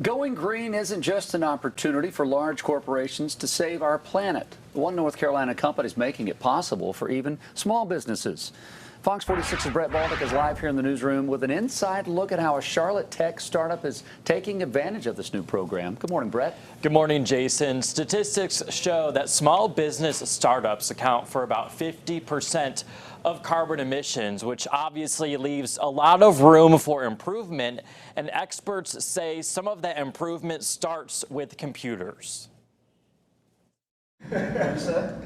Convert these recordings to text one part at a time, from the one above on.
Going green isn't just an opportunity for large corporations to save our planet. One North Carolina company is making it possible for even small businesses. Fox 46's Brett Baldick is live here in the newsroom with an inside look at how a Charlotte tech startup is taking advantage of this new program. Good morning, Brett. Good morning, Jason. Statistics show that small business startups account for about 50% of carbon emissions, which obviously leaves a lot of room for improvement. And experts say some of that improvement starts with computers.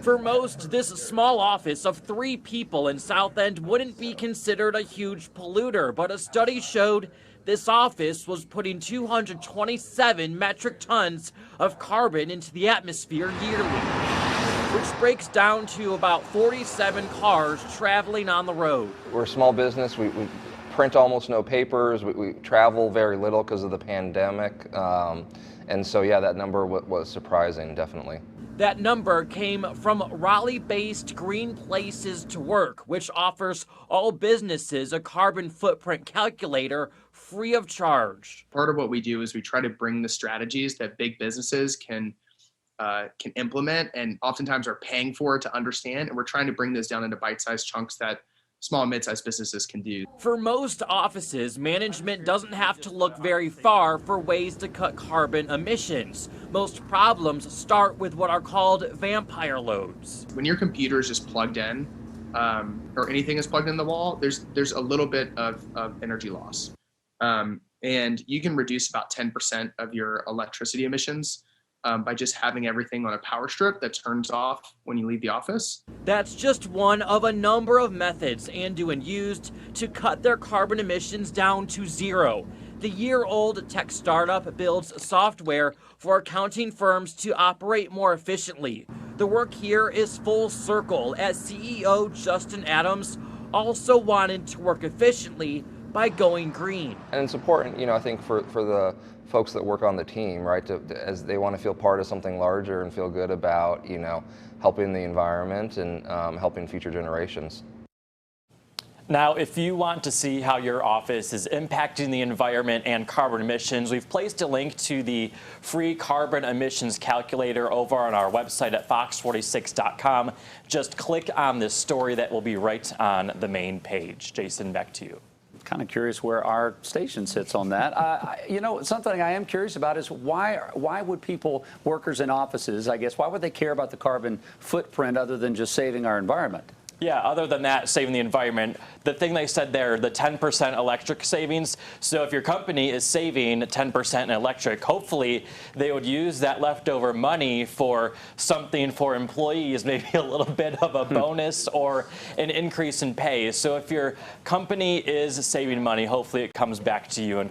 For most, this small office of 3 people in South End wouldn't be considered a huge polluter, but a study showed this office was putting 227 metric tons of carbon into the atmosphere yearly, which breaks down to about 47 cars traveling on the road. We're a small business. We print almost no papers. We travel very little because of the pandemic. And so, yeah, that number was surprising, definitely. That number came from Raleigh-based Green Places to Work, which offers all businesses a carbon footprint calculator free of charge. Part of what we do is we try to bring the strategies that big businesses can implement and oftentimes are paying for to understand, and we're trying to bring those down into bite-sized chunks that small and mid-sized businesses can do. For most offices, management doesn't have to look very far for ways to cut carbon emissions. Most problems start with what are called vampire loads. When your computer is just plugged in, or anything is plugged in the wall, there's a little bit of energy loss. And you can reduce about 10% of your electricity emissions by just having everything on a power strip that turns off when you leave the office. That's just one of a number of methods Anduin used to cut their carbon emissions down to zero. The year-old tech startup builds software for accounting firms to operate more efficiently. The work here is full circle, as CEO Justin Adams also wanted to work efficiently by going green. And it's important, I think for the folks that work on the team, right, as they want to feel part of something larger and feel good about, helping the environment and helping future generations. Now, if you want to see how your office is impacting the environment and carbon emissions, we've placed a link to the free carbon emissions calculator over on our website at fox46.com. Just click on this story that will be right on the main page. Jason, back to you. Kind of curious where our station sits on that. Something I am curious about is why would people, workers in offices, I guess, why would they care about the carbon footprint other than just saving our environment? Yeah, other than that, saving the environment, the thing they said there, the 10% electric savings. So if your company is saving 10% in electric, hopefully they would use that leftover money for something for employees, maybe a little bit of a bonus or an increase in pay. So if your company is saving money, hopefully it comes back to you and